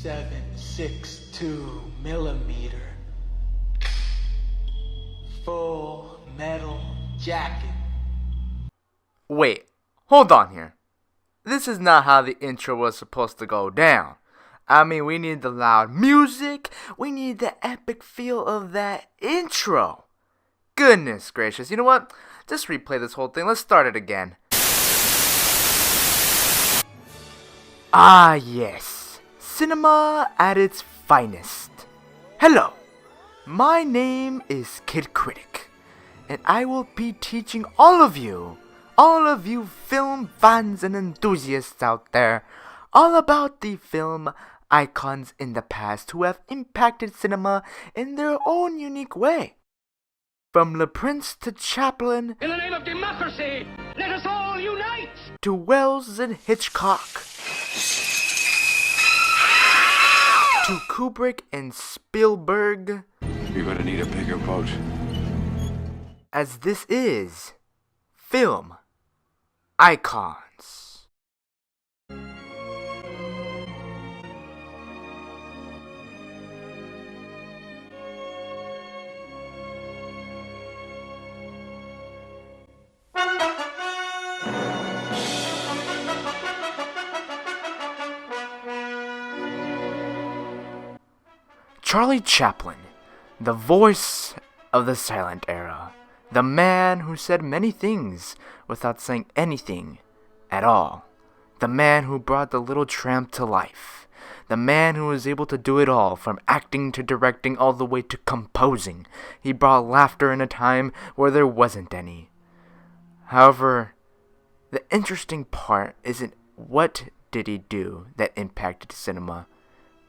.762 millimeter full metal jacket. Wait, hold on here. This is not how the intro was supposed to go down. I mean, we need the loud music. We need the epic feel of that intro. Goodness gracious. You know what? Just replay this whole thing. Let's start it again. Ah, yes. Cinema at its finest. Hello. My name is Kid Critic, and I will be teaching all of you film fans and enthusiasts out there, all about the film icons in the past who have impacted cinema in their own unique way. From Le Prince to Chaplin, in the name of democracy, let us all unite! To Wells and Hitchcock, to Kubrick and Spielberg. You're gonna need a bigger boat. As this is Film Icons. Charlie Chaplin, the voice of the silent era, the man who said many things without saying anything at all, the man who brought the Little Tramp to life, the man who was able to do it all, from acting to directing all the way to composing. He brought laughter in a time where there wasn't any. However, the interesting part isn't what did he do that impacted cinema,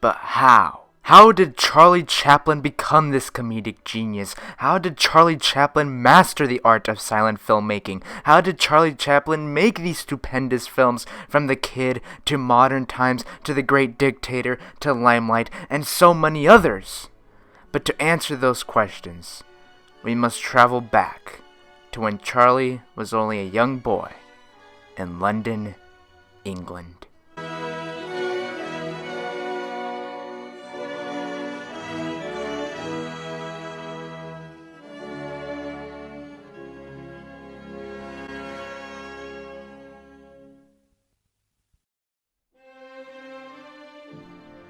but how. How did Charlie Chaplin become this comedic genius? How did Charlie Chaplin master the art of silent filmmaking? How did Charlie Chaplin make these stupendous films, from The Kid to Modern Times to The Great Dictator to Limelight and so many others? But to answer those questions, we must travel back to when Charlie was only a young boy in London, England.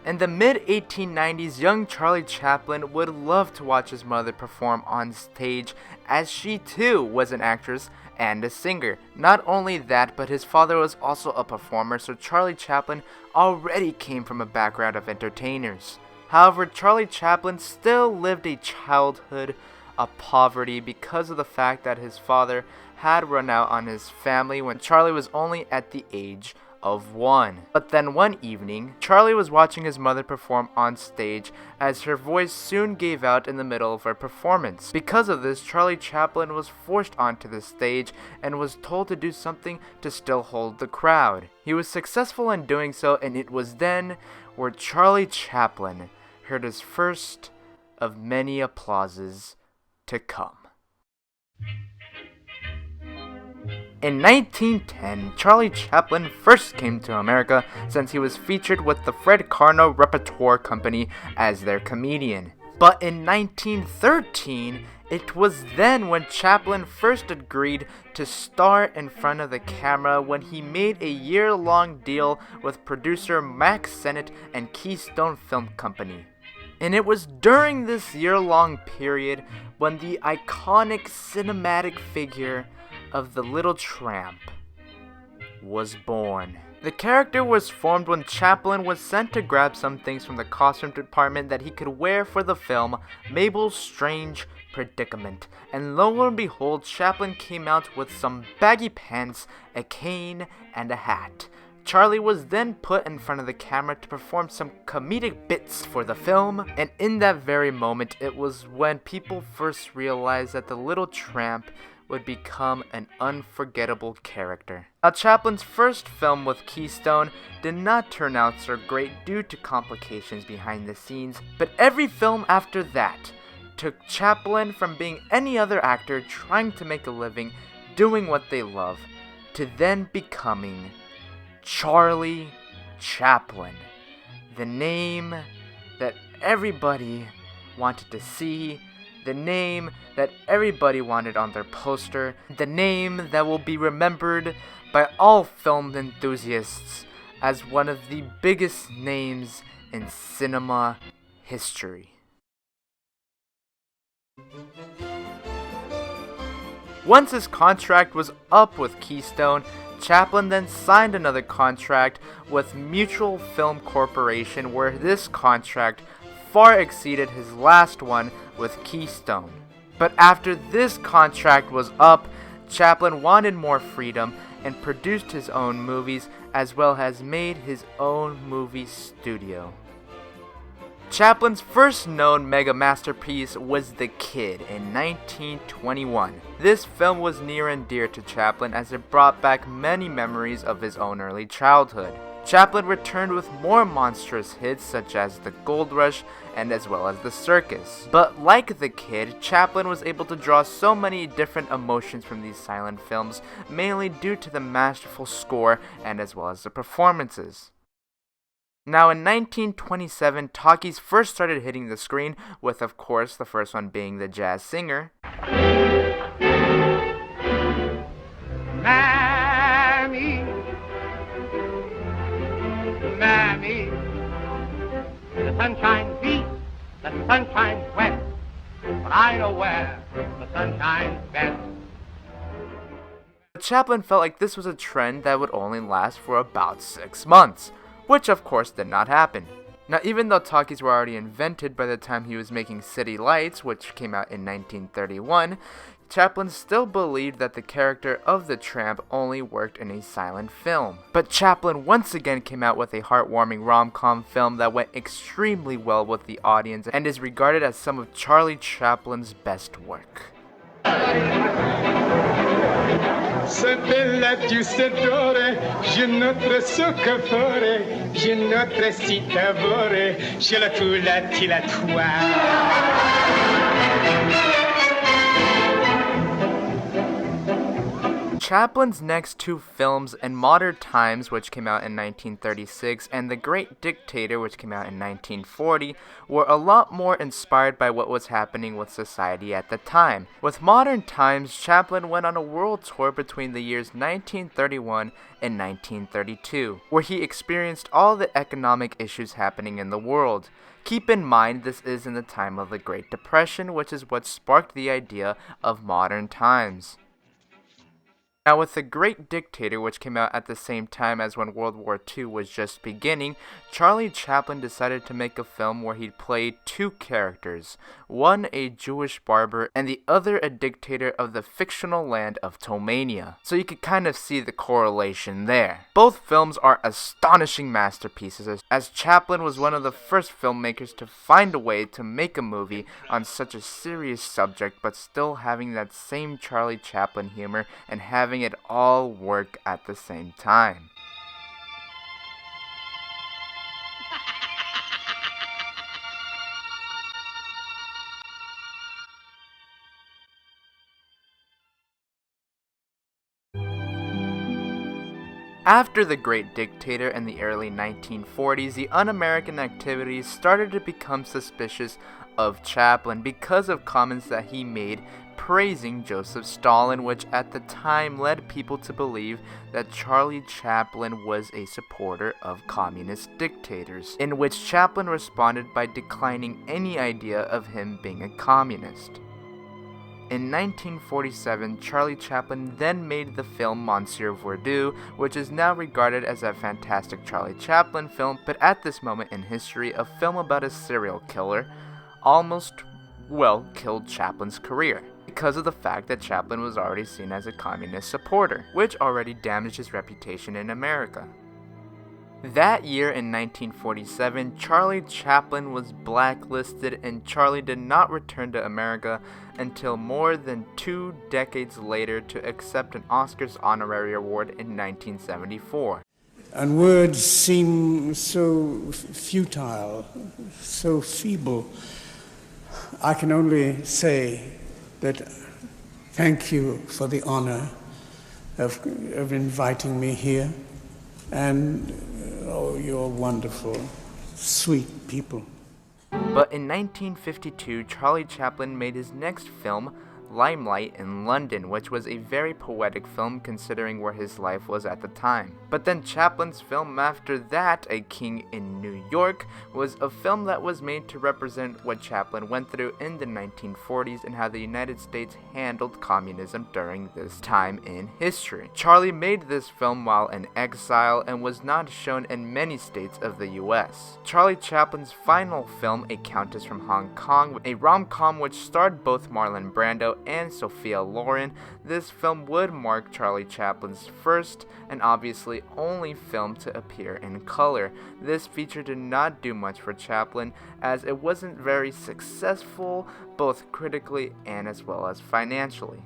In the mid-1890s, young Charlie Chaplin would love to watch his mother perform on stage, as she too was an actress and a singer. Not only that, but his father was also a performer, so Charlie Chaplin already came from a background of entertainers. However, Charlie Chaplin still lived a childhood of poverty because of the fact that his father had run out on his family when Charlie was only at the age of 1. But then one evening, Charlie was watching his mother perform on stage as her voice soon gave out in the middle of her performance. Because of this, Charlie Chaplin was forced onto the stage and was told to do something to still hold the crowd. He was successful in doing so, and it was then where Charlie Chaplin heard his first of many applauses to come. In 1910, Charlie Chaplin first came to America since he was featured with the Fred Karno Repertoire Company as their comedian. But in 1913, it was then when Chaplin first agreed to star in front of the camera, when he made a year-long deal with producer Max Sennett and Keystone Film Company. And it was during this year-long period when the iconic cinematic figure of the Little Tramp was born. The character was formed when Chaplin was sent to grab some things from the costume department that he could wear for the film Mabel's Strange Predicament. And lo and behold, Chaplin came out with some baggy pants, a cane, and a hat. Charlie was then put in front of the camera to perform some comedic bits for the film, and in that very moment, it was when people first realized that the Little Tramp would become an unforgettable character. Now, Chaplin's first film with Keystone did not turn out so great due to complications behind the scenes, but every film after that took Chaplin from being any other actor trying to make a living doing what they love, to then becoming Charlie Chaplin, the name that everybody wanted to see, the name that everybody wanted on their poster, the name that will be remembered by all film enthusiasts as one of the biggest names in cinema history. Once his contract was up with Keystone, Chaplin then signed another contract with Mutual Film Corporation, where this contract far exceeded his last one with Keystone. But after this contract was up, Chaplin wanted more freedom and produced his own movies, as well as made his own movie studio. Chaplin's first known mega masterpiece was The Kid in 1921. This film was near and dear to Chaplin as it brought back many memories of his own early childhood. Chaplin returned with more monstrous hits such as The Gold Rush and as well as The Circus. But like The Kid, Chaplin was able to draw so many different emotions from these silent films, mainly due to the masterful score and as well as the performances. Now in 1927, talkies first started hitting the screen, with of course the first one being The Jazz Singer. Mammy, Mammy, the sun shines east, the sun shines west, but I know where the sun shines best. Chaplin felt like this was a trend that would only last for about 6 months, which of course did not happen. Now, even though talkies were already invented by the time he was making City Lights, which came out in 1931, Chaplin still believed that the character of the tramp only worked in a silent film. But Chaplin once again came out with a heartwarming rom-com film that went extremely well with the audience and is regarded as some of Charlie Chaplin's best work. Se bella giustadore, je notre soccafore, je notre citavore, je la tula tilatoire. Chaplin's next two films, In Modern Times, which came out in 1936, and The Great Dictator, which came out in 1940, were a lot more inspired by what was happening with society at the time. With Modern Times, Chaplin went on a world tour between the years 1931 and 1932, where he experienced all the economic issues happening in the world. Keep in mind, this is in the time of the Great Depression, which is what sparked the idea of Modern Times. Now, with The Great Dictator, which came out at the same time as when World War II was just beginning, Charlie Chaplin decided to make a film where he'd play two characters, one a Jewish barber and the other a dictator of the fictional land of Tomania. So you could kind of see the correlation there. Both films are astonishing masterpieces, as Chaplin was one of the first filmmakers to find a way to make a movie on such a serious subject, but still having that same Charlie Chaplin humor and having it all work at the same time. After The Great Dictator in the early 1940s, the un-American activities started to become suspicious of Chaplin because of comments that he made praising Joseph Stalin, which at the time led people to believe that Charlie Chaplin was a supporter of communist dictators, in which Chaplin responded by declining any idea of him being a communist. In 1947, Charlie Chaplin then made the film Monsieur Voodoo, which is now regarded as a fantastic Charlie Chaplin film, but at this moment in history, a film about a serial killer almost, killed Chaplin's career, because of the fact that Chaplin was already seen as a communist supporter, which already damaged his reputation in America. That year in 1947, Charlie Chaplin was blacklisted, and Charlie did not return to America until more than 2 decades later to accept an Oscars honorary award in 1974. And words seem so futile, so feeble. I can only say that thank you for the honor of inviting me here. And, oh, you're wonderful. sweet people. But in 1952, Charlie Chaplin made his next film, Limelight, in London, which was a very poetic film considering where his life was at the time. But then Chaplin's film after that, A King in New York, was a film that was made to represent what Chaplin went through in the 1940s and how the United States handled communism during this time in history. Charlie made this film while in exile and was not shown in many states of the US. Charlie Chaplin's final film, A Countess from Hong Kong, a rom-com which starred both Marlon Brando and Sophia Loren, this film would mark Charlie Chaplin's first and obviously only film to appear in color. This feature did not do much for Chaplin as it wasn't very successful both critically and as well as financially.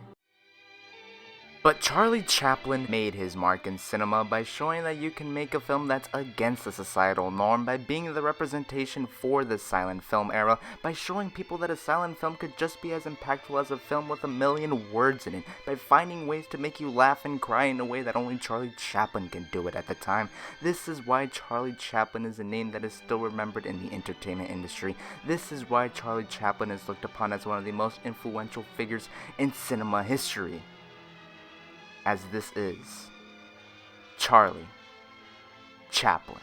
But Charlie Chaplin made his mark in cinema by showing that you can make a film that's against the societal norm, by being the representation for the silent film era, by showing people that a silent film could just be as impactful as a film with 1,000,000 words in it, by finding ways to make you laugh and cry in a way that only Charlie Chaplin can do it at the time. This is why Charlie Chaplin is a name that is still remembered in the entertainment industry. This is why Charlie Chaplin is looked upon as one of the most influential figures in cinema history. As this is Charlie Chaplin.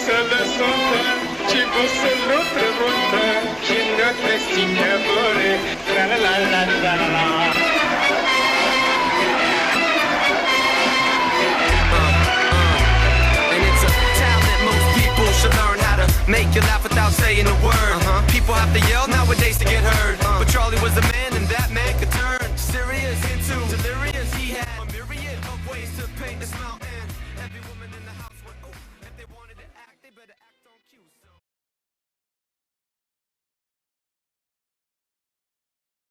Să lăsată, ci você não pergunta, que não testinha bore, la la la la la la. And it's a talent most people should learn how to make you laugh without saying a word. People have to yell nowadays to get heard, but Charlie was a man and that man could turn.